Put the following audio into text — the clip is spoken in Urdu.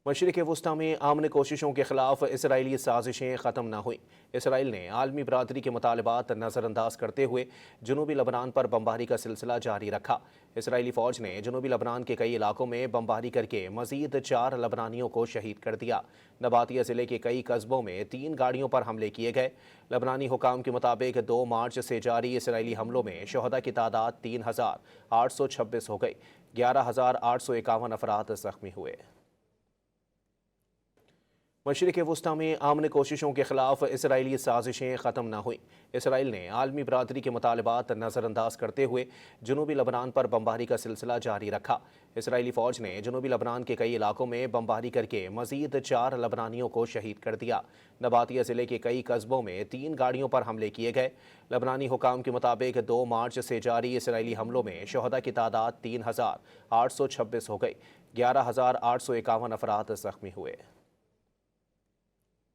مشرق وسطی میں امن کوششوں کے خلاف اسرائیلی سازشیں ختم نہ ہوئیں۔ اسرائیل نے عالمی برادری کے مطالبات نظر انداز کرتے ہوئے جنوبی لبنان پر بمباری کا سلسلہ جاری رکھا۔ اسرائیلی فوج نے جنوبی لبنان کے کئی علاقوں میں بمباری کر کے مزید 4 لبنانیوں کو شہید کر دیا۔ نباتیہ ضلع کے کئی قصبوں میں 3 گاڑیوں پر حملے کیے گئے۔ لبنانی حکام کے مطابق 2 مارچ سے جاری اسرائیلی حملوں میں شہداء کی تعداد 3826 ہو گئی، 11851 افراد زخمی ہوئے۔ مشرق وسطی میں امن کوششوں کے خلاف اسرائیلی سازشیں ختم نہ ہوئیں۔ اسرائیل نے عالمی برادری کے مطالبات نظر انداز کرتے ہوئے جنوبی لبنان پر بمباری کا سلسلہ جاری رکھا۔ اسرائیلی فوج نے جنوبی لبنان کے کئی علاقوں میں بمباری کر کے مزید 4 لبنانیوں کو شہید کر دیا۔ نباتیہ ضلع کے کئی قصبوں میں 3 گاڑیوں پر حملے کیے گئے۔ لبنانی حکام کے مطابق 2 مارچ سے جاری اسرائیلی حملوں میں شہداء کی تعداد 3826 ہو گئی، 11851 افراد زخمی ہوئے۔